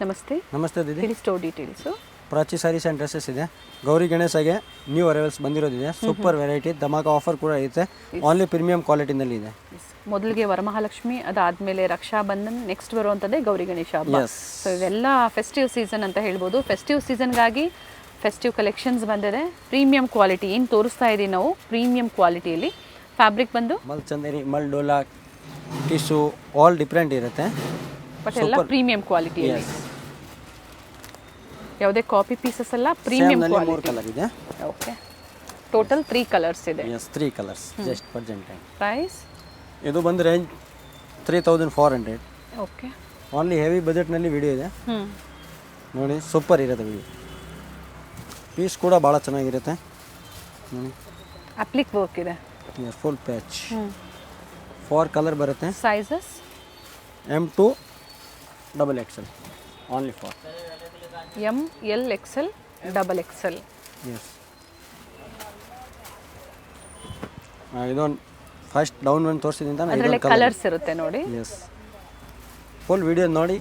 ನಮಸ್ತೆ. ನಮಸ್ತೆ ದೀದಿ. ಹೇಳಿ store details. Prachi saris and dresses ಇದೆ. ಗೌರಿ ಗಣೇಶಗೆ ನ್ಯೂ ಅರೈವಲ್ಸ್ ಬಂದಿರೋದಿದೆ. ಸೂಪರ್ ವೆರೈಟಿ, ಧಮಾಕ ಆಫರ್ ಕೂಡ ಐತೆ. ಓನ್ಲಿ ಪ್ರೀಮಿಯಂ ಕ್ವಾಲಿಟಿನಲ್ಲಿ ಇದೆ. ಮೊದಲಿಗೆ ವರಮಹಾಲಕ್ಷ್ಮಿ, ಅದಾದಮೇಲೆ ರಕ್ಷಾಬಂಧನ್, ನೆಕ್ಸ್ಟ್ ಬರುವಂಥದ್ದೇ ಗೌರಿ ಗಣೇಶ ಹಬ್ಬ. ಸೊ ಇವೆಲ್ಲ ಫೆಸ್ಟಿವ್ ಸೀಸನ್ ಅಂತ ಹೇಳ್ಬೋದು. ಫೆಸ್ಟಿವ್ ಸೀಸನ್ಗಾಗಿ ಫೆಸ್ಟಿವ್ ಕಲೆಕ್ಷನ್ಸ್ ಬಂದಿದೆ. ಪ್ರೀಮಿಯಂ ಕ್ವಾಲಿಟಿ ಏನು ತೋರಿಸ್ತಾ ಇದ್ದೀವಿ ನಾವು, ಪ್ರೀಮಿಯಂ ಕ್ವಾಲಿಟಿಯಲ್ಲಿ. ಫ್ಯಾಬ್ರಿಕ್ ಬಂದು ಮಲ್ ಚಂದೇರಿ, ಮಲ್ ಡೋಲಾ, ಟಿಶ್ಯೂ ಆಲ್ ಡಿಫ್ರೆಂಟ್ ಇರುತ್ತೆ. ಬಟ್ ಎಲ್ಲ ಪ್ರೀಮಿಯಂ ಕ್ವಾಲಿಟಿ. ಯಾವುದೇ ಕಾಪಿ ಪೀಸಸ್ ಎಲ್ಲ ಪ್ರೀಮಿಯಂ ಕ್ವಾಲಿಟಿ. 3 ಕಲರ್ ಇದೆ. ಓಕೆ, ಟೋಟಲ್ 3 ಕಲರ್ಸ್ ಇದೆ. Yes, 3 colours just present time. Price ಇದು ಬಂದು ರೇಂಜ್ 3400. ಓಕೆ, ಓನ್ಲಿ ಹೆವಿ ಬಜೆಟ್ನಲ್ಲಿ ವಿಡಿಯೋ ಇದೆ ನೋಡಿ. ಸೂಪರ್ ಇರುತ್ತೆ ವಿಡಿಯೋ. ಪೀಸ್ ಕೂಡ ಭಾಳ ಚೆನ್ನಾಗಿರುತ್ತೆ ನೋಡಿ. ಅಪ್ಲಿಕ್ ವರ್ಕ್ ಇದೆ. Full patch. 4 ಕಲರ್ ಬರುತ್ತೆ. Sizes M2 XXL only for M, L, XL, XXL. Yes. ಇದೊಂದು ಫಸ್ಟ್ ಡೌನ್ ಒಂದು ತೋರಿಸಿದಿಂದ ಅದರಲ್ಲಿ ಕಲರ್ಸ್ ಇರುತ್ತೆ ನೋಡಿ. ಎಸ್, ಫುಲ್ ವಿಡಿಯೋ ನೋಡಿ.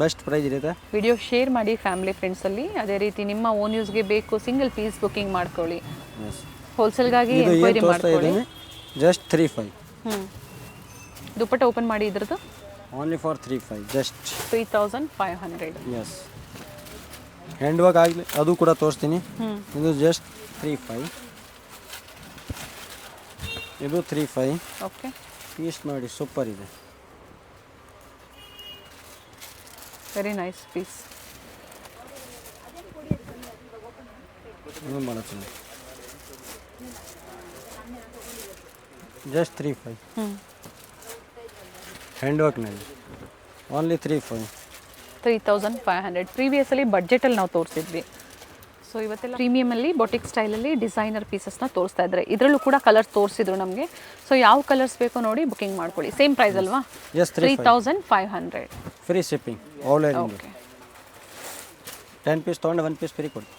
ಬೆಸ್ಟ್ ಪ್ರೈಸ್ ಇರುತ್ತೆ. ವಿಡಿಯೋ ಶೇರ್ ಮಾಡಿ ಫ್ಯಾಮಿಲಿ ಫ್ರೆಂಡ್ಸಲ್ಲಿ. ಅದೇ ರೀತಿ ನಿಮ್ಮ ಓನ್ ಯೂಸ್ಗೆ ಬೇಕು ಸಿಂಗಲ್ ಪೀಸ್ ಬುಕ್ಕಿಂಗ್ ಮಾಡ್ಕೊಳ್ಳಿ. ಎಸ್, ಹೋಲ್ಸೇಲ್ಗಾಗಿ ಎಂಕ್ವೈರಿ ಮಾಡ್ಕೊಳ್ಳಿ. ಜಸ್ಟ್ 35. ದುಪ್ಪಟ್ಟ ಓಪನ್ ಮಾಡಿ ಇದ್ರದ್ದು. Only for 35, just 3500. Yes, hand work ಆಗಲಿ ಅದು ಕೂಡ ತೋರಿಸ್ತೀನಿ. ಇದು ಜಸ್ಟ್ 35. ಇದು 35. ಓಕೆ, ಪೀಸ್ ನೋಡಿ ಸೂಪರ್ ಇದೆ. Very nice piece. ಇದು ಭಾಳ ಚೆನ್ನಾಗಿ. ಜಸ್ಟ್ 35. ಹ್ಯಾಂಡ್ ವರ್ಕ್ನಲ್ಲಿ ಓನ್ಲಿ 3500. ಪ್ರೀವಿಯಸಲ್ಲಿ ಬಡ್ಜೆಟಲ್ಲಿ ನಾವು ತೋರಿಸಿದ್ವಿ. ಸೊ ಇವತ್ತೆಲ್ಲ ಪ್ರೀಮಿಯಮಲ್ಲಿ ಬೊಟಿಕ್ ಸ್ಟೈಲಲ್ಲಿ ಡಿಸೈನರ್ ಪೀಸಸ್ನ ತೋರಿಸ್ತಾ ಇದ್ದಾರೆ. ಇದರಲ್ಲೂ ಕೂಡ ಕಲರ್ಸ್ ತೋರಿಸಿದ್ರು ನಮಗೆ. ಸೊ ಯಾವ ಕಲರ್ಸ್ ಬೇಕೋ ನೋಡಿ ಬುಕಿಂಗ್ ಮಾಡ್ಕೊಳ್ಳಿ. ಸೇಮ್ ಪ್ರೈಸ್ ಅಲ್ವಾ? Yes, 3500. Free shipping all over okay. India. 10 piece ತೊಗೊಂಡು 1 ಪೀಸ್ ಫ್ರೀ ಕೊಡಿ.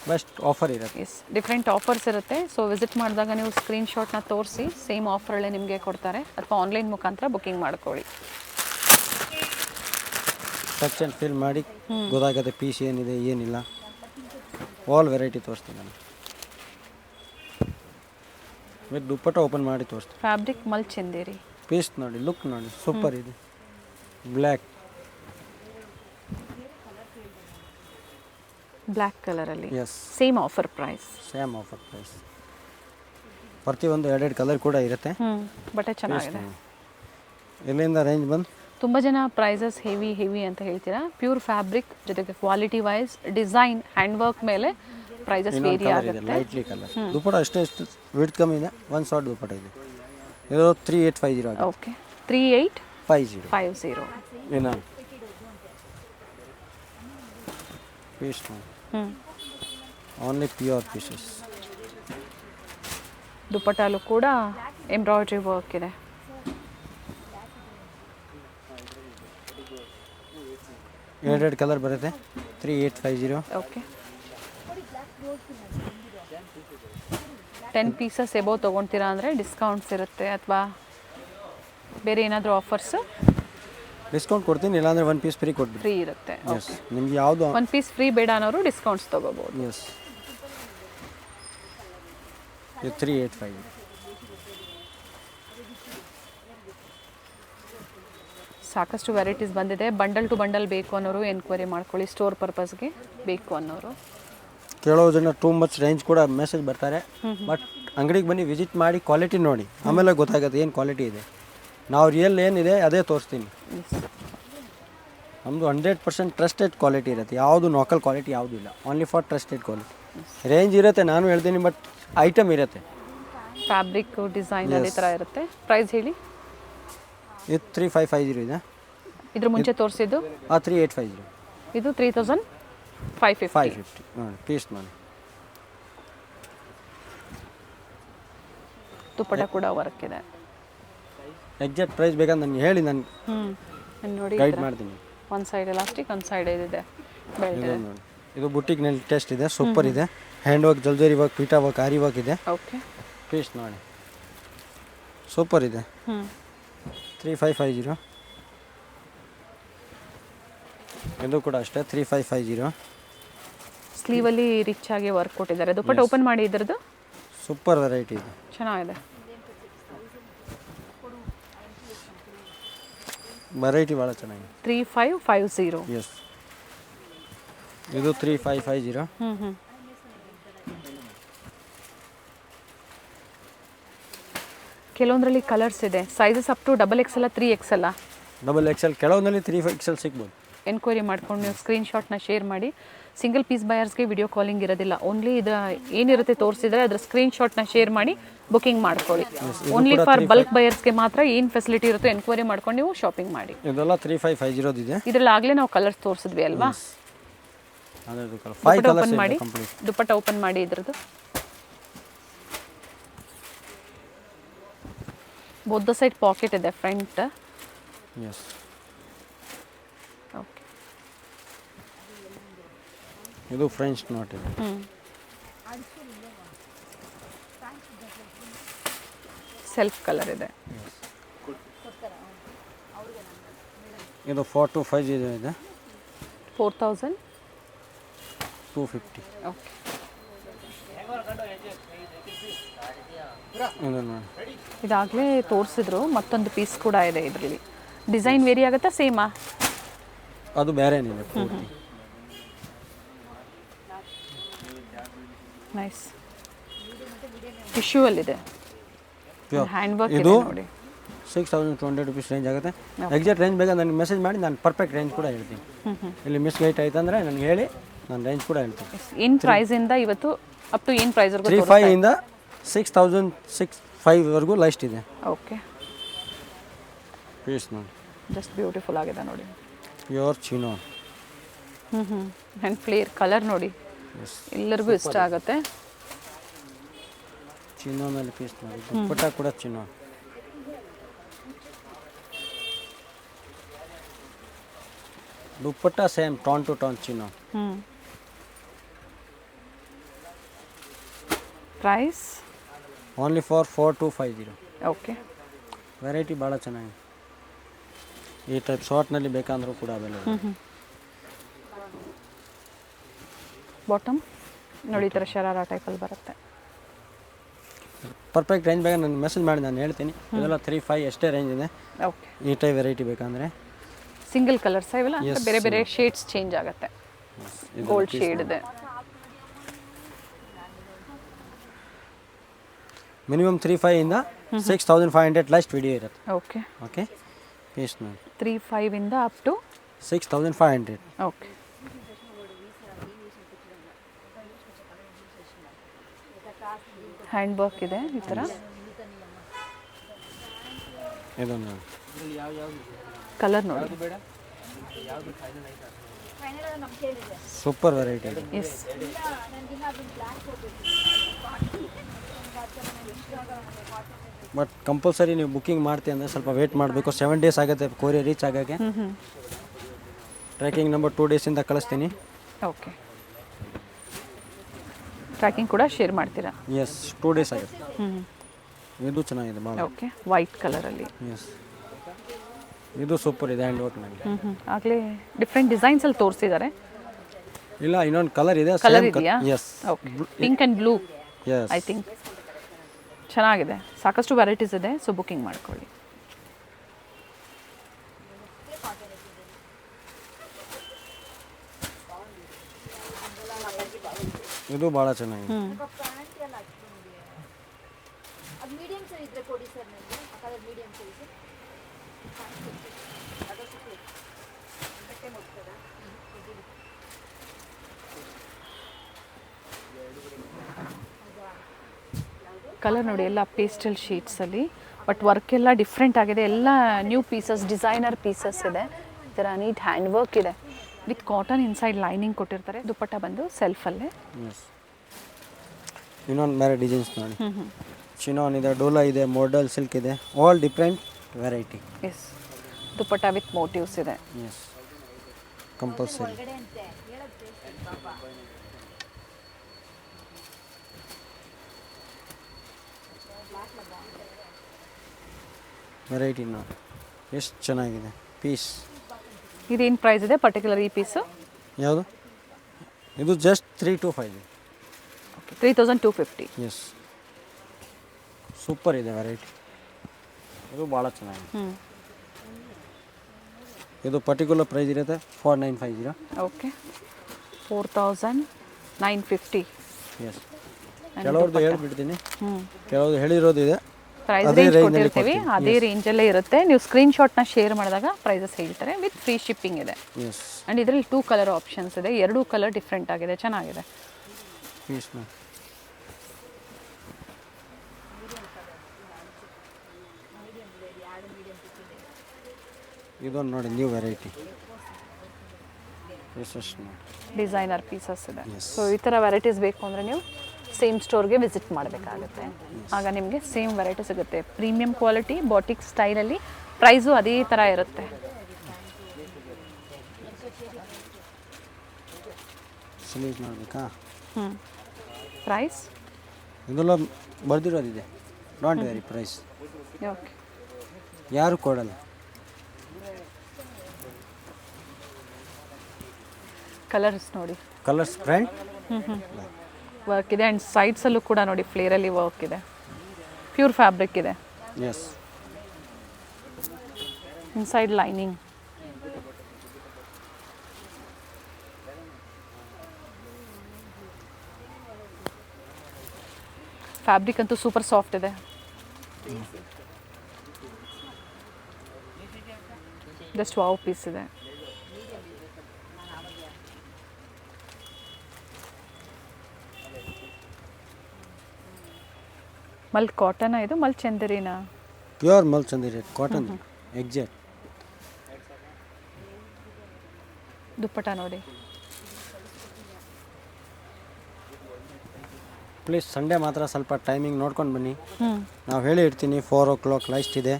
ಬೆಸ್ಟ್ ಆಫರ್ ಇರುತ್ತೆ. ಎಸ್, ಡಿಫ್ರೆಂಟ್ ಆಫರ್ಸ್ ಇರುತ್ತೆ. ಸೊ ವಿಸಿಟ್ ಮಾಡಿದಾಗ ನೀವು ಸ್ಕ್ರೀನ್ಶಾಟ್ನ ತೋರಿಸಿ ಸೇಮ್ ಆಫರಲ್ಲೇ ನಿಮಗೆ ಕೊಡ್ತಾರೆ, ಅಥವಾ ಆನ್ಲೈನ್ ಮುಖಾಂತರ ಬುಕಿಂಗ್ ಮಾಡ್ಕೊಳ್ಳಿ. ಟಚ್ ಆ್ಯಂಡ್ ಫೀಲ್ ಮಾಡಿ ಗೊತ್ತಾಗುತ್ತೆ ಪೀಸ್ ಏನಿದೆ ಏನಿಲ್ಲ. ಆಲ್ ವೆರೈಟಿ ತೋರಿಸ್ತೀನಿ ನಾನು. ವಿತ್ ದುಪ್ಪಟ್ಟ ಓಪನ್ ಮಾಡಿ ತೋರಿಸ್ತೀನಿ. ಫ್ಯಾಬ್ರಿಕ್ ಮಲ್ ಚಂದೇರಿ. ಪೀಸ್ ನೋಡಿ, ಲುಕ್ ನೋಡಿ, ಸೂಪರ್ ಇದೆ. ಬ್ಲ್ಯಾಕ್ ಕಲರಲ್ಲಿ. Yes, same offer price. Same offer price. ಪ್ರತಿಯೊಂದು 2 ಕಲರ್ ಕೂಡ ಇರುತ್ತೆ. ಬಟ್ಟೆ ಚೆನ್ನಾಗಿದೆ. ಇಲ್ಲಿಂದ ರೇಂಜ್ ಬಂದು ತುಂಬ ಜನ ಪ್ರೈಸಸ್ ಹೆವಿ ಅಂತ ಹೇಳ್ತೀರಾ. ಪ್ಯೂರ್ ಫ್ಯಾಬ್ರಿಕ್ ಜೊತೆಗೆ quality wise design hand work ಮೇಲೆ ಪ್ರೈಸಸ್ ವೇರಿ ಆಗುತ್ತೆ. Lightly colour. ದುಪ್ಪಟ್ಟ ಅಷ್ಟೇ ವಿಡ್ತ್ ಕಮ್ಮಿ ಇದೆ. 1 ಶಾರ್ಟ್ ದುಪ್ಪಟ್ಟ ಇದೆ. ಇದು 3850. ಓಕೆ, 3850. ಏನ ಪೀಸ್ ಓನ್ಲಿ ಪ್ಯೂರ್ ಪೀಸಸ್. ದುಪ್ಪಟ್ಟಲು ಕೂಡ ಎಂಬ್ರಾಯ್ಡ್ರಿ ವರ್ಕ್ ಇದೆ. ಎರಡು ಕಲರ್ ಬರುತ್ತೆ. 3850. ಓಕೆ, 10 ಪೀಸಸ್ ಎಬೋ ತೊಗೊಳ್ತೀರಾ ಅಂದರೆ ಡಿಸ್ಕೌಂಟ್ಸ್ ಇರುತ್ತೆ, ಅಥವಾ ಬೇರೆ ಏನಾದರೂ ಆಫರ್ಸ್ ಡಿಸ್ಕೌಂಟ್ ಕೊಡ್ತೀನಿ. ಇಲ್ಲಾಂದರೆ 1 ಪೀಸ್ ಫ್ರೀ ಕೊಡ್ತೀನಿ. ಫ್ರೀ ಇರುತ್ತೆ. ಎಸ್, ನಿಮ್ಗೆ ಯಾವುದು 1 ಪೀಸ್ ಫ್ರೀ ಬೇಡ ಅನ್ನೋರು ಡಿಸ್ಕೌಂಟ್ಸ್ ತೊಗೋಬೋದು. ಎಸ್, ಇದು 3850. ಸಾಕಷ್ಟು ವೆರೈಟೀಸ್ ಬಂದಿದೆ. ಬಂಡಲ್ ಟು ಬಂಡಲ್ ಬೇಕು ಅನ್ನೋರು ಎನ್ಕ್ವೈರಿ ಮಾಡ್ಕೊಳ್ಳಿ. ಸ್ಟೋರ್ ಪರ್ಪಸ್ಗೆ ಬೇಕು ಅನ್ನೋರು. ಕೆಲವು ಜನ ಟೂ ಮಚ್ ರೇಂಜ್ ಕೂಡ ಮೆಸೇಜ್ ಬರ್ತಾರೆ. ಬಟ್ ಅಂಗಡಿಗೆ ಬನ್ನಿ, ವಿಸಿಟ್ ಮಾಡಿ, ಕ್ವಾಲಿಟಿ ನೋಡಿ, ಆಮೇಲೆ ಗೊತ್ತಾಗುತ್ತೆ ಏನು ಕ್ವಾಲಿಟಿ ಇದೆ. ನಾವು ರಿಯಲ್ ಏನಿದೆ ಅದೇ ತೋರಿಸ್ತೀನಿ. ನಮ್ಮದು 100% ಟ್ರಸ್ಟೆಡ್ ಕ್ವಾಲಿಟಿ ಇರುತ್ತೆ. ಯಾವುದು ಲೋಕಲ್ ಕ್ವಾಲಿಟಿ ಯಾವುದೂ ಇಲ್ಲ. Only for trusted quality. Range ಇರುತ್ತೆ, ನಾನು ಹೇಳ್ತೀನಿ, ಬಟ್ ಐಟಮ್ ಇರುತ್ತೆ. ಫ್ಯಾಬ್ರಿಕ್ ಡಿಸೈನ್ ಅದೇ ಥರ ಇರುತ್ತೆ. ಪ್ರೈಸ್ ಹೇಳಿ. ಇದು 3550 ಇದೆ. ಇದ್ರ ಮುಂಚೆ ತೋರಿಸಿದ್ದು 3850. ಇದು 3550. ನೋಡಿ ಪೀಸ್ ನೋಡಿ. ದುಪ್ಪಟ್ಟ ಕೂಡ ವರ್ಕ್ ಇದೆ. ಎಕ್ಸಾಕ್ಟ್ ಪ್ರೈಸ್ ಬೇಕಂತ ನನಗೆ ಹೇಳಿ, ನಾನು ನೋಡಿ ಗೈಡ್ ಮಾಡ್ತೀನಿ. ಒಂದು ಸೈಡ್ ಎಲಾಸ್ಟಿಕ್, ಒಂದು ಸೈಡ್ ಇದಿದೆ ಬೆಲ್ಟ್. ನೋಡಿ, ಇದು ಬುಟಿಕ್ನಲ್ಲಿ ಟೆಸ್ಟ್ ಇದೆ. ಸೂಪರ್ ಇದೆ. ಹ್ಯಾಂಡ್ ವರ್ಕ್, ಜಲ್ಜರಿ ವರ್ಕ್, ಪೀಟಾ ವರ್ಕ್, ಆರಿ ವರ್ಕ್ ಇದೆ. ಓಕೆ, ಪೀಸ್ ನೋಡಿ ಸೂಪರ್ ಇದೆ. 3550. ಇದು ಕೂಡ ಅಷ್ಟೇ 3550. ಸ್ಲೀವಲ್ಲಿ ರಿಚ್ ಆಗಿ ವರ್ಕ್ ಕೊಟ್ಟಿದ್ದಾರೆ. ದುಪ್ಪಟ್ಟ ಓಪನ್ ಮಾಡಿ ಇದ್ರದ್ದು ಸೂಪರ್ ವೆರೈಟಿ ಇದು, ಚೆನ್ನಾಗಿದೆ. ವೆರೈಟಿ ಭಾಳ ಚೆನ್ನಾಗಿದೆ. 3550. ಎಸ್, ಇದು 3550. ಕೆಲವೊಂದರಲ್ಲಿ ಕಲರ್ಸ್ ಇದೆ. Sizes up to XXL 3XL. XXL, ಕೆಲವೊಂದಲ್ಲಿ 3XL ಸಿಗ್ಬೋದು. ಎನ್ಕ್ವೈರಿ ಮಾಡ್ಕೊಂಡು ನೀವು ಸ್ಕ್ರೀನ್ಶಾಟ್ನ ಶೇರ್ ಮಾಡಿ. ಸಿಂಗಲ್ ಪೀಸ್ ಬಯರ್ಸ್ಗೆ ವಿಡಿಯೋ ಕಾಲಿಂಗ್ ಇರೋದಿಲ್ಲ. ಓನ್ಲಿ ಇದು ಏನಿರುತ್ತೆ ತೋರಿಸಿದ್ರೆ ಅದರ ಸ್ಕ್ರೀನ್ಶಾಟ್ನ ಶೇರ್ ಮಾಡಿ ಬುಕಿಂಗ್ ಮಾಡ್ಕೊಳ್ಳಿ. ಓನ್ಲಿ ಫಾರ್ ಬಲ್ಕ್ ಬಯರ್ಸ್ಗೆ ಮಾತ್ರ ಏನು ಫೆಸಿಲಿಟಿ ಇರುತ್ತೋ ಎನ್ಕ್ವೈರಿ ಮಾಡ್ಕೊಂಡು ನೀವು ಶಾಪಿಂಗ್ ಮಾಡಿ. ಇದೆಲ್ಲ 3550 ಇದೆ. ಇದರಲ್ಲಿ ಆಗಲೇ ನಾವು ಕಲರ್ಸ್ ತೋರಿಸಿದ್ವಿ ಅಲ್ವಾ? ಓಪನ್ ಮಾಡಿ, ದುಪ್ಪಟ್ಟ ಓಪನ್ ಮಾಡಿ ಇದ್ರದ್ದು. ಬೋತ್ ಸೈಡ್ ಪಾಕೆಟ್ ಇದೆ ಫ್ರಂಟ್. Yes, okay. ಇದು ಫ್ರೆಂಚ್ ನಾಟ್ ಇದೆ. ಸೆಲ್ಫ್ ಕಲರ್ ಇದೆ. ಇದು 4250 ಇದೆ. 4250. ಓಕೆ, ಇದಾಗಲೇ ತೋರಿಸಿದ್ರು. ಮತ್ತೊಂದು ಪೀಸ್ ಕೂಡ ಇದೆ ಇದರಲ್ಲಿ. ಡಿಸೈನ್ ವೇರಿ ಆಗುತ್ತಾ ಸೇಮಾ? ಅದು ಬೇರೆ ಏನಿದೆ ಪೂರ್ತಿ. ನೈಸ್. ಟಿಶ್ಯೂ ಅಲ್ಲಿದೆ. ಹ್ಯಾಂಡ್ ವರ್ಕ್ ಇದು ಇದೆ ನೋಡಿ. 6200 rupees ರೇಂಜ್ ಆಗುತ್ತೆ. ಎಕ್ಸಾಕ್ಟ್ ರೇಂಜ್ ಬೇಕಾದ್ರೆ ನನಗೆ ಮೆಸೇಜ್ ಮಾಡಿ, ನಾನು ಪರ್ಫೆಕ್ಟ್ ರೇಂಜ್ ಕೂಡ ಹೇಳ್ತೀನಿ. ಇಲ್ಲಿ ಮಿಸ್ಗೈಟ್ ಆಯ್ತು ಅಂದರೆ ನನಗೆ ಹೇಳಿ, ನಾನು ರೇಂಜ್ ಕೂಡ ಹೇಳ್ತೀನಿ. ಏನು ಪ್ರೈಸಿಂದ ಇವತ್ತು ಅಪ್ ಟು ಏನು ಪ್ರೈಸ್ವರೆಗೂ? 35 ಇಂದ 6065ವರೆಗೂ ಲೈಸ್ಟ್ ಇದೆ. ಓಕೆ, ಪೀಸ್ ನೋಡಿ, ಜಸ್ಟ್ ಬ್ಯೂಟಿಫುಲ್ ಆಗಿದೆ ನೋಡಿ. Pure chino. And flare colour ನೋಡಿ, ಎಲ್ಲರಿಗೂ ಇಷ್ಟ ಆಗುತ್ತೆ. ಚಿನ್ನೋನಲ್ಲಿ ಪೀಸ್ ನೋಡಿ. ದುಪ್ಪಟ್ಟ ಕೂಡ chino. Dupatta same tone to tone chino. Price only for 4250. Okay. Variety ಭಾಳ ಚೆನ್ನಾಗಿದೆ. ಈ ಟೈಪ್ ಶಾರ್ಟ್ನಲ್ಲಿ ಬೇಕಂದ್ರೂ ಕೂಡ ಅವೈಲೇಬಲ್. ಬಾಟಮ್ ನೋಡಿ, ಈ ಥರ ಶರಾರ ಟೈಪಲ್ಲಿ ಬರುತ್ತೆ. ಪರ್ಫೆಕ್ಟ್ ರೇಂಜ್ ಬೇಕಾದ್ರೆ ನಾನು ಮೆಸೇಜ್ ಮಾಡಿ, ನಾನು ಹೇಳ್ತೀನಿ. ಇದೆಲ್ಲ 35 ಎಷ್ಟೇ ರೇಂಜ್ ಇದೆ. ಓಕೆ. ಈ ಟೈಪ್ ವೆರೈಟಿ ಬೇಕಂದರೆ ಸಿಂಗಲ್ ಕಲರ್ಸ್ ಇವೆಲ್ಲ, ಬೇರೆ ಬೇರೆ ಶೇಡ್ಸ್ ಚೇಂಜ್ ಆಗುತ್ತೆ. ಗೋಲ್ಡ್ ಶೇಡ್ ಇದೆ. ಮಿನಿಮಮ್ 35 ಇಂದ 6500 ಲಾಸ್ಟ್ ವಿಡಿಯೋ ಇರುತ್ತೆ. ಓಕೆ. ಓಕೆ, ಪೀಸ್ ನೋಡಿ. 35 ಇಂದ ಅಪ್ ಟು 6500. ಓಕೆ. ಹ್ಯಾಂಡ್ ವರ್ಕ್ ಇದೆ ಈ ಥರ. ಇದು ನೋಡಿ, ಕಲರ್ ನೋಡಿ. ಸೂಪರ್ ವೆರೈಟಿ ಇದೆ. ಎಸ್. ಬಟ್ ಕಂಪಲ್ಸರಿ ನೀವು ಬುಕ್ಕಿಂಗ್ ಮಾಡ್ತೀವಿ ಅಂದರೆ ಸ್ವಲ್ಪ ವೇಟ್ ಮಾಡಬೇಕು. 7 days ಆಗುತ್ತೆ ಕೊರಿಯರ್ ರೀಚ್ ಆಗೋಕ್ಕೆ. ಟ್ರ್ಯಾಕಿಂಗ್ ನಂಬರ್ 2 days ಇಂದ ಕಳಿಸ್ತೀನಿ. ಓಕೆ. ಟ್ರ್ಯಾಕಿಂಗ್ ಕೂಡ ಶೇರ್ ಮಾಡ್ತೀರಾ? ಎಸ್, 2 days ಆಗುತ್ತೆ. ಇದು ಚೆನ್ನಾಗಿದೆ ಭಾಳ. ಓಕೆ, ವೈಟ್ ಕಲರಲ್ಲಿ. ಎಸ್, ಇದು ಸೂಪರ್ ಇದೆ ಹ್ಯಾಂಡ್ ವರ್ಕ್ ನನಗೆ. ಆಗಲೇ ಡಿಫ್ರೆಂಟ್ ಡಿಸೈನ್ಸಲ್ಲಿ ತೋರಿಸಿದ್ದಾರೆ. ಇಲ್ಲ, ಇನ್ನೊಂದು ಕಲರ್ ಇದೆ. ಕಲರ್ ಇದೆಯಾ? Yes, okay. Pink and blue yes, I think. ಚೆನ್ನಾಗಿದೆ. ಸಾಕಷ್ಟು ವೆರೈಟೀಸ್ ಇದೆ, ಸೊ ಬುಕ್ಕಿಂಗ್ ಮಾಡ್ಕೊಳ್ಳಿ. ಇದು ಭಾಳ ಚೆನ್ನಾಗಿದೆ. ಕಲರ್ ನೋಡಿ, ಎಲ್ಲ ಪೇಸ್ಟಲ್ ಶೀಟ್ಸಲ್ಲಿ. ಬಟ್ ವರ್ಕ್ ಎಲ್ಲ ಡಿಫ್ರೆಂಟ್ ಆಗಿದೆ. ಎಲ್ಲ ನ್ಯೂ ಪೀಸಸ್, ಡಿಸೈನರ್ ಪೀಸಸ್ ಇದೆ. ಈ ಥರ ನೀಟ್ ಹ್ಯಾಂಡ್ ವರ್ಕ್ ಇದೆ ವಿತ್ ಕಾಟನ್ ಇನ್ಸೈಡ್ ಲೈನಿಂಗ್ ಕೊಟ್ಟಿರ್ತಾರೆ. ದುಪ್ಪಟ್ಟ ಬಂದು ಸೆಲ್ಫಲ್ಲೇ. ಇನ್ನೊಂದು ಬೇರೆ ಡಿಸೈನ್ಸ್ ನೋಡಿ. ಚಿನೋನ್ ಇದೆ, ಡೋಲಾ ಇದೆ, ಮೋಡಲ್ ಸಿಲ್ಕ್ ಇದೆ. All different variety. Yes, dupatta with motifs ಇದೆ. Yes, compulsory. ವೆರೈಟಿ ನೋಡಿ ಎಷ್ಟು ಚೆನ್ನಾಗಿದೆ ಪೀಸ್. ಇದೇನು ಪ್ರೈಸ್ ಇದೆ ಪರ್ಟಿಕ್ಯುಲರ್ ಈ ಪೀಸು? ಯಾವುದು ಇದು? ಜಸ್ಟ್ 325. ಓಕೆ, 3250. ಎಸ್, ಸೂಪರ್ ಇದೆ ವೆರೈಟಿ. ಇದು ಭಾಳ ಚೆನ್ನಾಗಿದೆ. ಇದು ಪರ್ಟಿಕ್ಯುಲರ್ ಪ್ರೈಸ್ ಇರುತ್ತೆ 4950. ಓಕೆ, 4950. ಎಸ್, ಕೆಲವ್ರದ್ದು ಹೇಳ್ಬಿಡ್ತೀನಿ, ಕೆಲವ್ರದ್ದು ಹೇಳಿರೋದು ಇದೆ. ಪ್ರೈಸ್ ರೇಂಜ್ ಕೊಟ್ಟಿರ್ತೀವಿ, ಅದೇ ರೇಂಜಲ್ಲೇ ಇರುತ್ತೆ. ನೀವು ಸ್ಕ್ರೀನ್ಶಾಟ್ನ ಶೇರ್ ಮಾಡಿದಾಗ ಪ್ರೈಸಸ್ ಹೇಳ್ತಾರೆ. ವಿತ್ ಫ್ರೀ ಶಿಪ್ಪಿಂಗ್ ಇದೆ. ಎಸ್, ಆ್ಯಂಡ್ ಇದರಲ್ಲಿ 2 ಕಲರ್ ಆಪ್ಷನ್ಸ್ ಇದೆ. 2 ಕಲರ್ ಡಿಫ್ರೆಂಟ್ ಆಗಿದೆ, ಚೆನ್ನಾಗಿದೆ. ಪೀಸ್ ಇದೊಂದು ನೋಡಿ, ನ್ಯೂ ವೆರೈಟಿ ಪೀಸಸ್ ನೋಡಿ, ಡಿಸೈನರ್ ಪೀಸಸ್ ಇದೆ. ಸೊ ಈ ಥರ ವೆರೈಟೀಸ್ ಬೇಕು ಅಂದರೆ ನೀವು ಸೇಮ್ ಸ್ಟೋರ್ಗೆ ವಿಸಿಟ್ ಮಾಡಬೇಕಾಗುತ್ತೆ. ಆಗ ನಿಮಗೆ ಸೇಮ್ ವೆರೈಟಿ ಸಿಗುತ್ತೆ. ಪ್ರೀಮಿಯಂ ಕ್ವಾಲಿಟಿ ಬಾಟಿಕ್ ಸ್ಟೈಲಲ್ಲಿ, ಪ್ರೈಸು ಅದೇ ಥರ ಇರುತ್ತೆ. ಸ್ಲೀವ್ ಮಾಡಬೇಕಾ? ಪ್ರೈಸ್ ಇದೆಲ್ಲ ಬರ್ದಿರೋದಿದೆ. ಡೋಂಟ್ ವೆರಿ ಪ್ರೈಸ್ ಓಕೆ, ಯಾರು ಕೊಡಲ್ಲ. ಕಲರ್ಸ್ ನೋಡಿ, ಕಲರ್ಸ್ ಫ್ರಂಟ್ ವರ್ಕ್ ಇದೆ. ಆ್ಯಂಡ್ ಸೈಡ್ಸಲ್ಲೂ ಕೂಡ ನೋಡಿ ಫ್ಲೇರಲ್ಲಿ ವರ್ಕ್ ಇದೆ. ಪ್ಯೂರ್ ಫ್ಯಾಬ್ರಿಕ್ ಇದೆ. Yes, inside lining. ಫ್ಯಾಬ್ರಿಕ್ ಅಂತೂ ಸೂಪರ್ ಸಾಫ್ಟ್ ಇದೆ. ಜಸ್ಟ್ ವಾವ್ ಪೀಸ್ ಇದೆ. ಮಲ್ ಕಾಟನ್, ಇದು ಮಲ್ ಚಂದೇರಿನಾ? ಪ್ಯೂರ್ ಮಲ್ ಚಂದೇರಿ ಕಾಟನ್ ಎಕ್ಸಾಕ್ಟ್. ದುಪ್ಪಟ ನೋಡಿ. ಪ್ಲೀಸ್ ಸಂಡೇ ಮಾತ್ರ ಸ್ವಲ್ಪ ಟೈಮಿಂಗ್ ನೋಡ್ಕೊಂಡು ಬನ್ನಿ. ನಾವು ಹೇಳಿ ಇರ್ತೀನಿ 4 o'clock ಲೈಸ್ಟ್ ಇದೆ,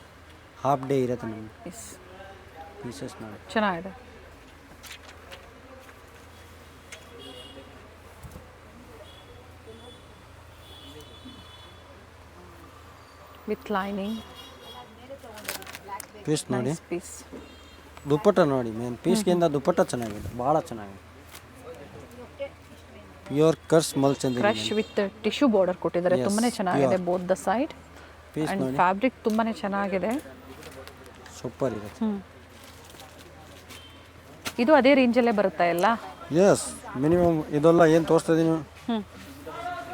ಹಾಫ್ ಡೇ ಇರುತ್ತೆ ನಮಗೆ. ಪೀಸಸ್ ಮಾಡಿ ಚೆನ್ನಾಗಿದೆ. ವಿತ್ ಲೈನಿಂಗ್ ಪೀಸ್ ನೋಡಿ. ಪೀಸ್ ದುಪ್ಪಟ್ಟ ನೋಡಿ, ಮೇನ್ ಪೀಸ್ಗಿಂತ ದುಪ್ಪಟ್ಟ ಚೆನ್ನಾಗಿದೆ, ಭಾಳ ಚೆನ್ನಾಗಿದೆ. ಪ್ಯೂರ್ ಕರ್ಸ್ ಮಲ್ Chanderi crush with tissue border ಕೊಟ್ಟಿದ್ದಾರೆ. ತುಂಬಾನೇ ಚೆನ್ನಾಗಿದೆ both the side. And fabric ತುಂಬಾನೇ ಚೆನ್ನಾಗಿದೆ, ಸೂಪರ್ ಇದೆ. ಇದು ಅದೇ ರೇಂಜಲ್ಲೇ ಬರುತ್ತಾ ಎಲ್ಲ? ಎಸ್, ಮಿನಿಮಮ್ ಇದೆಲ್ಲ ಏನು ತೋರಿಸ್ತಾ ಇದ್ದೀನಿ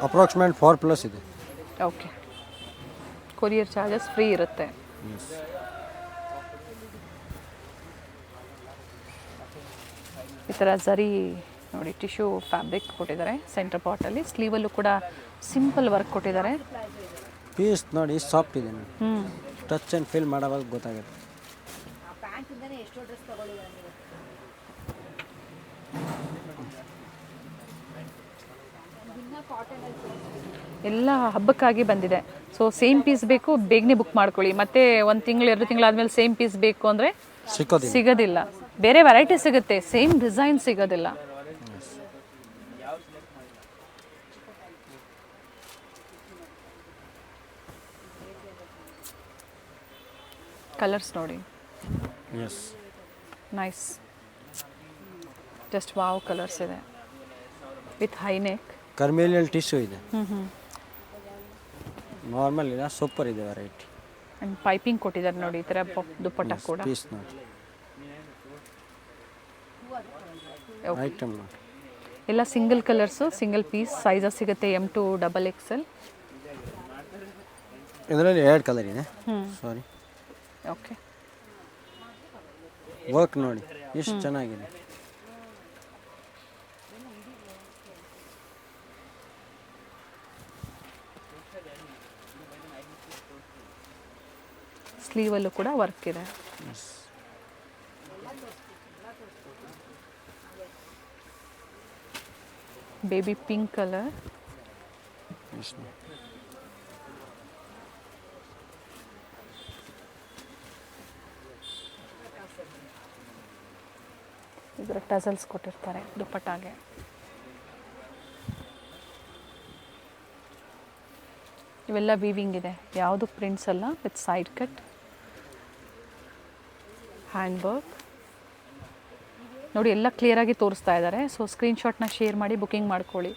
ಅಪ್ರಾಕ್ಸಿಮೇಟ್ 4+ ಇದೆ. ಓಕೆ, ಕೊರಿಯರ್ ಚಾರ್ಜಸ್ ಫ್ರೀ ಇರುತ್ತೆ. ಈ ಥರ ಝರಿ ನೋಡಿ ಟಿಶ್ಯೂ ಫ್ಯಾಬ್ರಿಕ್ ಕೊಟ್ಟಿದ್ದಾರೆ ಸೆಂಟರ್ ಪಾರ್ಟಲ್ಲಿ. ಸ್ಲೀವಲ್ಲೂ ಕೂಡ ಸಿಂಪಲ್ ವರ್ಕ್ ಕೊಟ್ಟಿದ್ದಾರೆ. ಪೀಸ್ ನೋಡಿ ಸಾಫ್ಟ್ ಇದೆ, ಟಚ್ ಆ್ಯಂಡ್ ಫೀಲ್ ಮಾಡೋವಾಗ ಗೊತ್ತಾಗುತ್ತೆ. ಎಲ್ಲ ಹಬ್ಬಕ್ಕಾಗಿ ಬಂದಿದೆ. ಸೊ ಸೇಮ್ ಪೀಸ್ ಬೇಕು, ಬೇಗನೆ ಬುಕ್ ಮಾಡ್ಕೊಳ್ಳಿ. ಮತ್ತೆ 1 ತಿಂಗಳು 2 ತಿಂಗಳಾದ್ಮೇಲೆ ಸೇಮ್ ಪೀಸ್ ಬೇಕು ಅಂದರೆ ಸಿಗೋದಿಲ್ಲ. ಬೇರೆ ವೆರೈಟಿ ಸಿಗುತ್ತೆ, ಸೇಮ್ ಡಿಸೈನ್ ಸಿಗೋದಿಲ್ಲ. ಕಲರ್ಸ್ ನೋಡಿ, ನೈಸ್, ಜಸ್ಟ್ ವಾವ್ ಕಲರ್ಸ್ ಇದೆ. ವಿತ್ ಹೈ ನೆಕ್, ಕರ್ಮೇಲಿಯಲ್ ಟಿಶ್ಯೂ ಇದೆ, ನಾರ್ಮಲ್ ಇಲ್ಲ, ಸೂಪರ್ ಇದೆ ವೆರೈಟಿ. ಆ್ಯಂಡ್ ಪೈಪಿಂಗ್ ಕೊಟ್ಟಿದ್ದಾರೆ ನೋಡಿ, ಈ ಥರ ದುಪ್ಪಟ್ಟ ಕೂಡ. ಪೀಸ್ ನೋಡಿ, ಐಟಮ್ ನೋಡಿ, ಎಲ್ಲ single colours, single piece, sizes ಸಿಗುತ್ತೆ M to XXL. ಇದರಲ್ಲಿ 2 ಕಲರ್ ಇದೆ. ಸಾರಿ, ಓಕೆ. ವರ್ಕ್ ನೋಡಿ ಎಷ್ಟು ಚೆನ್ನಾಗಿದೆ. ಸ್ಲೀವಲ್ಲೂ ಕೂಡ ವರ್ಕ್ ಇದೆ. ಬೇಬಿ ಪಿಂಕ್ ಕಲರ್, ಇದರ ಟಸಲ್ಸ್ ಕೊಟ್ಟಿರ್ತಾರೆ ದುಪ್ಪಟ್ಟಾಗೆ. ಇವೆಲ್ಲ ವೀವಿಂಗ್ ಇದೆ, ಯಾವುದು ಪ್ರಿಂಟ್ಸ್ ಅಲ್ಲ. With side cut, hand work, ನೋಡಿ ಎಲ್ಲ ಕ್ಲಿಯರಾಗಿ ತೋರಿಸ್ತಾ ಇದ್ದಾರೆ. ಸೊ ಸ್ಕ್ರೀನ್ಶಾಟ್ನ ಶೇರ್ ಮಾಡಿ ಬುಕ್ಕಿಂಗ್ ಮಾಡ್ಕೊಳ್ಳಿ.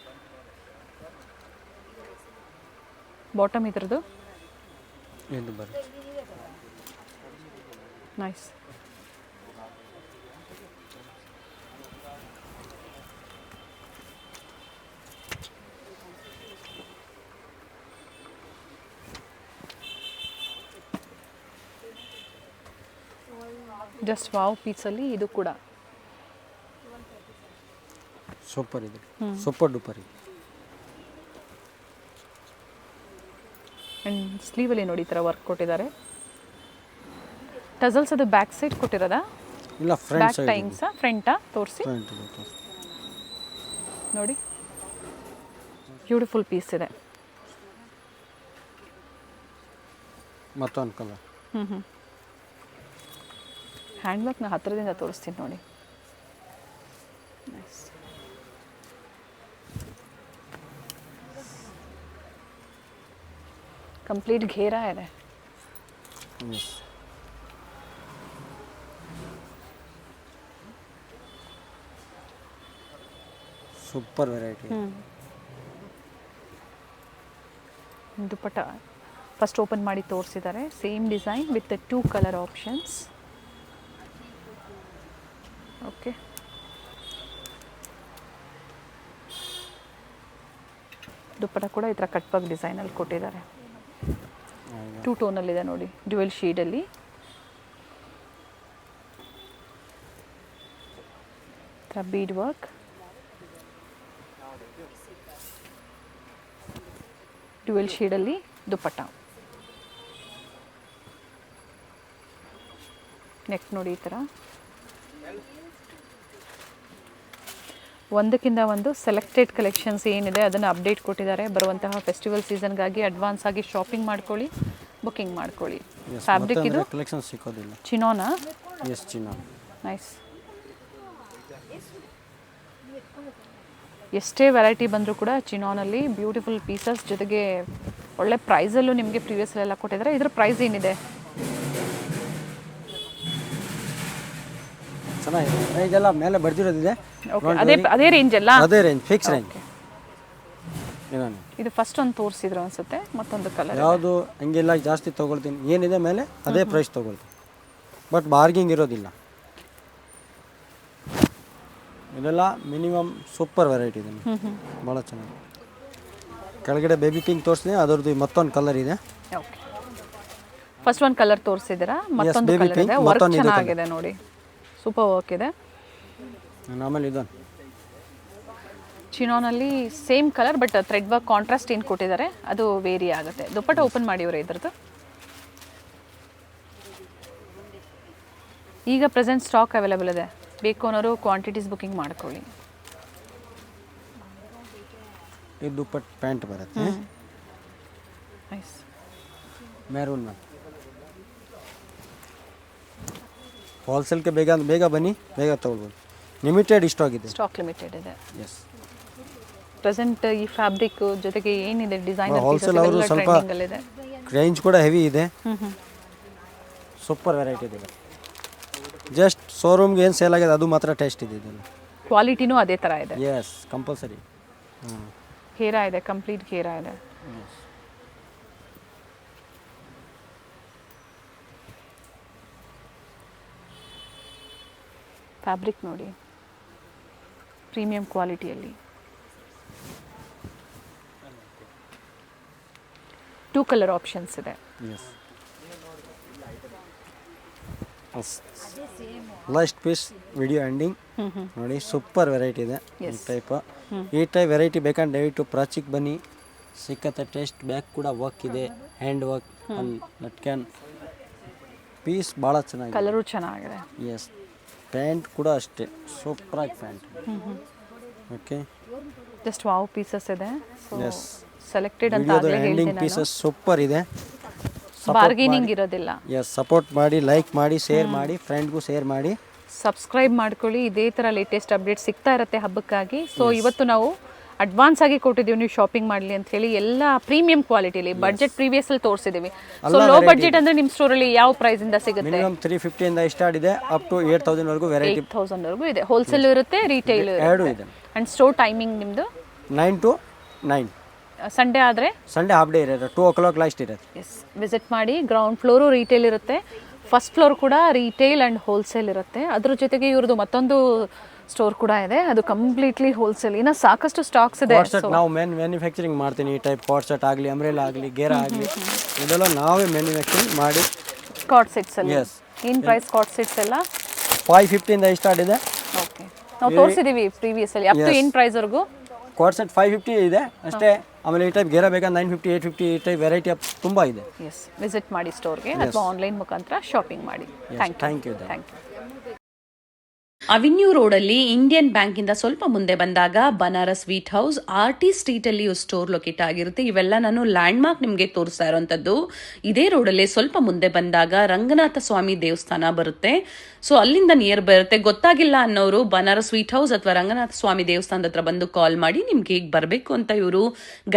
ಬಾಟಮ್ ಇದ್ರದ್ದು ಇದು ಬರುತ್ತೆ. ನೈಸ್. ಜಸ್ಟ್ ವಾವ್ ಪೀಸಲ್ಲಿ ಇದು ಕೂಡ ಸೂಪರ್ ಇದೆ, ಸೂಪರ್ ಡೂಪರ್ ಇದೆ. ಆ್ಯಂಡ್ ಸ್ಲೀವಲ್ಲಿ ನೋಡಿ ಈ ಥರ ವರ್ಕ್ ಕೊಟ್ಟಿದ್ದಾರೆ. ಟಸಲ್ಸ್ ಅದು ಬ್ಯಾಕ್ ಸೈಡ್ ಕೊಟ್ಟಿರೋದಾ? ಇಲ್ಲ, ಫ್ರಂಟ್ ಬ್ಯಾಕ್ ಸೈಡ್ ಟೈಮ್ಸಾ ಫ್ರಂಟಾ? ತೋರಿಸಿ ನೋಡಿ, ಬ್ಯೂಟಿಫುಲ್ ಪೀಸ್ ಇದೆ. ಮತ್ತೊಂದು ಕಲರ್. ಹ್ಯಾಂಡ್ ಬ್ಯಾಗ್ನ ಹತ್ತಿರದಿಂದ ತೋರಿಸ್ತೀನಿ ನೋಡಿ. ನೈಸ್. ಕಂಪ್ಲೀಟ್ ಘೇರಾ ಇದೆ. Super variety. Dupatta first open ಮಾಡಿ ತೋರಿಸಿದ್ದಾರೆ. Same design with 2 colour options. Okay, dupatta ಕೂಡ ಈ ಥರ ಕಟ್ ವರ್ಕ್ ಡಿಸೈನಲ್ಲಿ ಕೊಟ್ಟಿದ್ದಾರೆ. 2 ಟೋನಲ್ಲಿದೆ ನೋಡಿ, ಡ್ಯುಯಲ್ ಶೇಡಲ್ಲಿ. ಈ ಥರ ಬೀಡ್ ವರ್ಕ್, ಡ್ಯುಯಲ್ ಶೇಡಲ್ಲಿ ದುಪ್ಪಟ್ಟ. ನೆಕ್ಸ್ಟ್ ನೋಡಿ ಈ ಥರ ಒಂದಕ್ಕಿಂತ ಒಂದು ಸೆಲೆಕ್ಟೆಡ್ ಕಲೆಕ್ಷನ್ಸ್ ಏನಿದೆ ಅದನ್ನು ಅಪ್ಡೇಟ್ ಕೊಟ್ಟಿದ್ದಾರೆ. ಬರುವಂತಹ ಫೆಸ್ಟಿವಲ್ ಸೀಸನ್ಗಾಗಿ ಅಡ್ವಾನ್ಸ್ ಆಗಿ ಶಾಪಿಂಗ್ ಮಾಡ್ಕೊಳ್ಳಿ, ಬುಕ್ಕಿಂಗ್ ಮಾಡ್ಕೊಳ್ಳಿ. ಫ್ಯಾಬ್ರಿಕ್ ಇದು ಕಲೆಕ್ಷನ್ ಸಿಗೋದಿಲ್ಲ. ಚಿನೋನಾ? ಎಸ್, ಚಿನೋ. ನೈಸ್. ಎಷ್ಟೇ ವೆರೈಟಿ ಬಂದರೂ ಕೂಡ ಚಿನೋನಲ್ಲಿ ಬ್ಯೂಟಿಫುಲ್ ಪೀಸಸ್, ಜೊತೆಗೆ ಒಳ್ಳೆ ಪ್ರೈಸಲ್ಲೂ ನಿಮಗೆ ಪ್ರೀವಿಯಸ್ಲೆಲ್ಲ ಕೊಟ್ಟಿದ್ದಾರೆ. ಇದರ ಪ್ರೈಸ್ ಏನಿದೆ? ಚೆನ್ನಾಗಿದೆ. ಇದೆಲ್ಲ ಮೇಲೆ ಬರ್ದಿರೋದಿದೆ. ಅದೇ ರೇಂಜ್ ಅಲ್ಲ? ಅದೇ ರೇಂಜ್, ಫಿಕ್ಸ್ ರೇಂಜ್. ಇದು ಫಸ್ಟ್ ಒಂದು ತೋರಿಸಿದ್ರು ಅನ್ಸುತ್ತೆ, ಮತ್ತೊಂದು ಕಲರ್. ಯಾವುದು ಹಂಗೆಲ್ಲ ಜಾಸ್ತಿ ತೊಗೊಳ್ತೀನಿ, ಏನಿದೆ ಮೇಲೆ ಅದೇ ಪ್ರೈಸ್ ತೊಗೊಳ್ತೀನಿ, ಬಟ್ ಬಾರ್ಗಿಂಗ್ ಇರೋದಿಲ್ಲ. ಇದೆಲ್ಲ ಮಿನಿಮಮ್ ಸೂಪರ್ ವೆರೈಟಿ ಇದೆ, ಭಾಳ ಚೆನ್ನಾಗಿ. ಕೆಳಗಡೆ ಬೇಬಿ ಪಿಂಕ್ ತೋರಿಸಿದೆ, ಅದರದ್ದು ಮತ್ತೊಂದು ಕಲರ್ ಇದೆ. ಓಕೆ, ಫಸ್ಟ್ ಒಂದು ಕಲರ್ ತೋರಿಸಿದ್ದೀರಾ, ಮತ್ತೊಂದು ಕಲರ್ ಇದೆ. ವರ್ಕ್ ಚೆನ್ನಾಗಿದೆ ನೋಡಿ, ಸೂಪರ್ ವರ್ಕ್ ಇದೆ. ಆಮೇಲೆ ಇದೊಂದು ಚಿನೋನಲ್ಲಿ same colour but thread work contrast ಏನು ಕೊಟ್ಟಿದ್ದಾರೆ ಅದು ವೇರಿ ಆಗುತ್ತೆ. ದುಪ್ಪಟ್ಟ ಓಪನ್ ಮಾಡಿವ್ರೆ ಇದ್ರದ್ದು. ಈಗ ಪ್ರೆಸೆಂಟ್ ಸ್ಟಾಕ್ ಅವೈಲೇಬಲ್ ಇದೆ, ಬೇಕು ಅನ್ನೋರು ಕ್ವಾಂಟಿಟೀಸ್ ಬುಕ್ಕಿಂಗ್ ಮಾಡ್ಕೊಳ್ಳಿ. ಇದು ದುಪ್ಪಟ್ಟ ಪ್ಯಾಂಟ್ ಬರುತ್ತೆ, ನೈಸ್. Maroon ma'am. ಹೋಲ್ಸೇಲ್ಗೆ ಬೇಗ ಬನ್ನಿ, ಬೇಗ ತೊಗೊಳ್ಬೋದು. ಲಿಮಿಟೆಡ್ ಸ್ಟಾಕ್ ಇದೆ, ಸ್ಟಾಕ್ ಲಿಮಿಟೆಡ್ ಇದೆ. ಎಸ್. ಪ್ರೆಸೆಂಟ್ ಈ ಫ್ಯಾಬ್ರಿಕ್ ಜೊತೆಗೆ ಏನಿದೆ ಡಿಸೈನ್ ಹೋಲ್ಸೇಲ್ ಅವರು ಸ್ವಲ್ಪ ರೇಂಜ್ ಕೂಡ ಹೆವಿ ಇದೆ, ಸೂಪರ್ ವೆರೈಟಿ ಇದೆ. ಜಸ್ಟ್ ಶೋರೂಮ್ಗೆ ಏನು ಸೇಲ್ ಆಗಿದೆ ಅದು ಮಾತ್ರ ಟೇಸ್ಟ್ ಇದೆ. ಇದೆಲ್ಲ ಕ್ವಾಲಿಟಿನೂ ಅದೇ ಥರ ಇದೆ. Yes, compulsory. ಘೇರಾ ಇದೆ, ಕಂಪ್ಲೀಟ್ ಘೇರಾ ಇದೆ. ಫ್ಯಾಬ್ರಿಕ್ ನೋಡಿ, ಪ್ರೀಮಿಯಂ ಕ್ವಾಲಿಟಿಯಲ್ಲಿ. 2 ಕಲರ್ ಆಪ್ಷನ್ಸ್ ಇದೆ. ಲಾಸ್ಟ್ ಪೀಸ್ ವಿಡಿಯೋ ಎಂಡಿಂಗ್ ನೋಡಿ, ಸೂಪರ್ ವೆರೈಟಿ ಇದೆ. ಈ ಟೈಪ್ ವೆರೈಟಿ ಬೇಕಂದ್ರೆ ದಯವಿಟ್ಟು ಪ್ರಾಚಿಗೆ ಬನ್ನಿ, ಸಿಕ್ಕತ್ತೆ ಟೇಸ್ಟ್. ಬ್ಯಾಕ್ ಕೂಡ ವರ್ಕ್ ಇದೆ, ಹ್ಯಾಂಡ್ ವರ್ಕ್, ಲಟ್ಕ್ಯಾನ್ ಪೀಸ್ ಭಾಳ ಚೆನ್ನಾಗಿದೆ, ಕಲರು ಚೆನ್ನಾಗಿದೆ. ಎಸ್, ಪ್ಯಾಂಟ್ ಕೂಡ ಅಷ್ಟೇ ಸೂಪರಾಗಿ pant. Okay, just wow pieces ಇದೆ. ಎಸ್, ಸೆಲೆಕ್ಟೆಡ್ ಅಂತ ಆಗಲೇ ಎಂಡಿಂಗ್ ಪೀಸಸ್ ಸೂಪರ್ ಇದೆ, ಬಾರ್ಗೇನಿಂಗ್ ಇರೋದಿಲ್ಲ. ಎಸ್, ಸಪೋರ್ಟ್ ಮಾಡಿ, ಲೈಕ್ ಮಾಡಿ, ಶೇರ್ ಮಾಡಿ, ಫ್ರೆಂಡ್ಗೂ ಶೇರ್ ಮಾಡಿ, ಸಬ್ಸ್ಕ್ರೈಬ್ ಮಾಡ್ಕೊಳ್ಳಿ. ಇದೇ ಥರ ಲೇಟೆಸ್ಟ್ ಅಪ್ಡೇಟ್ ಸಿಗ್ತಾ ಇರುತ್ತೆ ಹಬ್ಬಕ್ಕಾಗಿ. ಸೊ ಇವತ್ತು ನಾವು ಅಡ್ವಾನ್ಸ್ ಆಗಿ ಕೊಟ್ಟಿದ್ದೀವಿ ನೀವು ಶಾಪಿಂಗ್ ಮಾಡಲಿ ಅಂತ ಹೇಳಿ. ಎಲ್ಲ ಪ್ರೀಮಿಯಂ ಕ್ವಾಲಿಟಿಲಿ ಬಡ್ಜೆಟ್ ಪ್ರೀವಿಯಸ್ ಅಲ್ಲಿ ತೋರಿಸಿದ್ದೀವಿ. ಸೊ ಲೋ ಬಡ್ಜೆಟ್ ಅಂದ್ರೆ ನಿಮ್ಮ ಸ್ಟೋರಲ್ಲಿ ಯಾವ ಪ್ರೈಸ್ ಇಂದ ಸಿಗುತ್ತೆ? ಮಿನಿಮಮ್ 350 ಇಂದ ಸ್ಟಾರ್ಟ್ ಇದೆ ಅಪ್ ಟು 8000 ವರೆಗೂ ವೆರೈಟಿ. 8000 ವರೆಗೂ ಇದೆ. ಹೋಲ್ಸೇಲ್ ಇರುತ್ತೆ, ರಿಟೇಲ್ ಎರಡು ಇದೆ. ಅಂಡ್ ಸ್ಟೋರ್ ಟೈಮಿಂಗ್ ನಿಮ್ಮದು 9 to 9. ಸಂಡೇ ಆದರೆ ಸಂಡೇ ಹಾಫ್ ಡೇ ಇರುತ್ತೆ, 2 o'clock ಲಾಸ್ಟ್ ಇರುತ್ತೆ. ಎಸ್, ವಿಸಿಟ್ ಮಾಡಿ. ಗ್ರೌಂಡ್ ಫ್ಲೋರು ರಿಟೇಲ್ ಇರುತ್ತೆ, ಫಸ್ಟ್ ಫ್ಲೋರ್ ಕೂಡ ರಿಟೇಲ್ ಆ್ಯಂಡ್ ಹೋಲ್ಸೇಲ್ ಇರುತ್ತೆ. ಅದ್ರ ಜೊತೆಗೆ ಇವ್ರದ್ದು ಮತ್ತೊಂದು ಸ್ಟೋರ್ ಕೂಡ ಇದೆ, ಅದು ಕಂಪ್ಲೀಟ್ಲಿ ಹೋಲ್ಸೇಲ್. ಇನ್ನು ಸಾಕಷ್ಟು ಸ್ಟಾಕ್ಸ್ ಇದೆ. ಕಾಟ್ ಸೆಟ್ ನಾವು ಮ್ಯಾನುಫ್ಯಾಕ್ಚರಿಂಗ್ ಮಾಡ್ತೀನಿ. ಈ ಟೈಪ್ ಕಾಟ್ ಸೆಟ್ ಆಗಲಿ, ಅಂಬ್ರೆಲಾ ಆಗಲಿ, ಗೇರಾ ಆಗಲಿ, ಇದೆಲ್ಲ ನಾವೇ ಮ್ಯಾನುಫ್ಯಾಕ್ಚರಿಂಗ್ ಮಾಡಿ. ಕಾಟ್ ಸೆಟ್ಸ್ ಅಲ್ಲಿ ಎಸ್. ಏನು ಪ್ರೈಸ್ ಕಾಟ್ ಸೆಟ್ಸ್ ಎಲ್ಲ? 550 ಇಂದ ಸ್ಟಾರ್ಟ್ ಇದೆ. ಓಕೆ, ನಾವು ತೋರಿಸಿದ್ದೀವಿ ಪ್ರೀವಿಯಸ್ ಅಲ್ಲಿ. ಅಪ್ ಟು ಏನು ಪ್ರೈಸ್ವರೆಗೂ? ಕಾಟ್ ಸೆಟ್ 550 ಇದೆ ಅಷ್ಟೇ. ಆಮೇಲೆ ಈ ಟೈಪ್ ಗೇರಾ ಬೇಕಾ 950, 850, ಈ ಟೈಪ್ ವೆರೈಟಿ ತುಂಬ ಇದೆ. ಎಸ್, ವಿಸಿಟ್ ಮಾಡಿ ಸ್ಟೋರ್ಗೆ ಅಥವಾ ಆನ್ಲೈನ್ ಮುಖಾಂತರ ಶಾಪಿಂಗ್ ಮಾಡಿ. Thank you. ಅವೆನ್ಯೂ ರೋಡಲ್ಲಿ ಇಂಡಿಯನ್ ಬ್ಯಾಂಕಿಂದ ಸ್ವಲ್ಪ ಮುಂದೆ ಬಂದಾಗ ಬನಾರಸ್ ಸ್ವೀಟ್ ಹೌಸ್, ಆರ್ಟಿ ಸ್ಟ್ರೀಟಲ್ಲಿ ಸ್ಟೋರ್ ಲೊಕೇಟ್ ಆಗಿರುತ್ತೆ. ಇವೆಲ್ಲ ನಾನು ಲ್ಯಾಂಡ್ ಮಾರ್ಕ್ ನಿಮಗೆ ತೋರಿಸ್ತಾ ಇರೋಂಥದ್ದು. ಇದೇ ರೋಡಲ್ಲಿ ಸ್ವಲ್ಪ ಮುಂದೆ ಬಂದಾಗ ರಂಗನಾಥ ಸ್ವಾಮಿ ದೇವಸ್ಥಾನ ಬರುತ್ತೆ. ಸೊ ಅಲ್ಲಿಂದ ನಿಯರ್ ಬರುತ್ತೆ. ಗೊತ್ತಾಗಿಲ್ಲ ಅನ್ನೋರು ಬನಾರಸ್ ಸ್ವೀಟ್ ಹೌಸ್ ಅಥವಾ ರಂಗನಾಥ ಸ್ವಾಮಿ ದೇವಸ್ಥಾನದ ಹತ್ರ ಬಂದು ಕಾಲ್ ಮಾಡಿ ನಿಮ್ಗೆ ಹೇಗೆ ಬರಬೇಕು ಅಂತ ಇವರು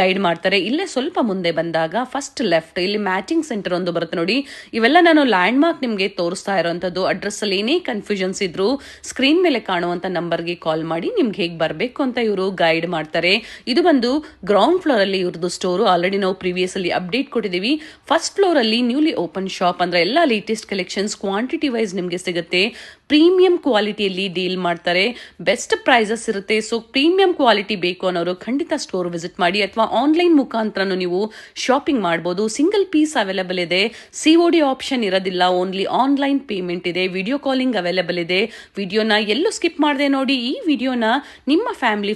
ಗೈಡ್ ಮಾಡ್ತಾರೆ. ಇಲ್ಲೇ ಸ್ವಲ್ಪ ಮುಂದೆ ಬಂದಾಗ ಫಸ್ಟ್ ಲೆಫ್ಟ್ ಇಲ್ಲಿ ಮ್ಯಾಚಿಂಗ್ ಸೆಂಟರ್ ಒಂದು ಬರುತ್ತೆ ನೋಡಿ. ಇವೆಲ್ಲ ನಾನು ಲ್ಯಾಂಡ್ ಮಾರ್ಕ್ ನಿಮಗೆ ತೋರಿಸ್ತಾ ಇರೋಂಥದ್ದು. ಅಡ್ರೆಸ್ ಅಲ್ಲಿ ಏನೇ ಕನ್ಫ್ಯೂಷನ್ಸ್ ಇದ್ರು ಸ್ಕ್ರೀನ್ ಮೇಲೆ ಕಾಣುವಂತ ನಂಬರ್ಗೆ ಕಾಲ್ ಮಾಡಿ ನಿಮ್ಗೆ ಹೇಗೆ ಬರಬೇಕು ಅಂತ ಇವರು ಗೈಡ್ ಮಾಡ್ತಾರೆ. ಇದು ಬಂದು ಗ್ರೌಂಡ್ ಫ್ಲೋರ್ ಅಲ್ಲಿ ಇವ್ರದ್ದು ಸ್ಟೋರು. ಆಲ್ರೆಡಿ ನಾವು ಪ್ರೀವಿಯಸ್ ಅಲ್ಲಿ ಅಪ್ಡೇಟ್ ಕೊಟ್ಟಿದ್ದೀವಿ. ಫಸ್ಟ್ ಫ್ಲೋರ್ ಅಲ್ಲಿ ನ್ಯೂಲಿ ಓಪನ್ ಶಾಪ್, ಅಂದ್ರೆ ಎಲ್ಲ ಲೇಟೆಸ್ಟ್ ಕಲೆಕ್ಷನ್ಸ್ ಕ್ವಾಂಟಿಟಿ ವೈಸ್ ನಿಮಗೆ ಸಿಗುತ್ತೆ. ಪ್ರೀಮಿಯಂ ಕ್ವಾಲಿಟಿಯಲ್ಲಿ ಡೀಲ್ ಮಾಡ್ತಾರೆ, ಬೆಸ್ಟ್ ಪ್ರೈಸಸ್ ಇರುತ್ತೆ. ಸೊ ಪ್ರೀಮಿಯಂ ಕ್ವಾಲಿಟಿ ಬೇಕು ಅನ್ನೋರು ಖಂಡಿತ ಸ್ಟೋರ್ ವಿಸಿಟ್ ಮಾಡಿ, ಅಥವಾ ಆನ್ಲೈನ್ ಮುಖಾಂತರನು ನೀವು ಶಾಪಿಂಗ್ ಮಾಡಬಹುದು. ಸಿಂಗಲ್ ಪೀಸ್ ಅವೈಲೇಬಲ್ ಇದೆ, COD ಆಪ್ಷನ್ ಇರೋದಿಲ್ಲ, ಓನ್ಲಿ ಆನ್ಲೈನ್ ಪೇಮೆಂಟ್ ಇದೆ. ವಿಡಿಯೋ ಕಾಲಿಂಗ್ ಅವೈಲೇಬಲ್ ಇದೆ. ವಿಡಿಯೋನ ಎಲ್ಲೂ ಸ್ಕಿಪ್ ಮಾಡದೆ ನೋಡಿ. ಈ ವಿಡಿಯೋನ ನಿಮ್ಮ ಫ್ಯಾಮಿಲಿ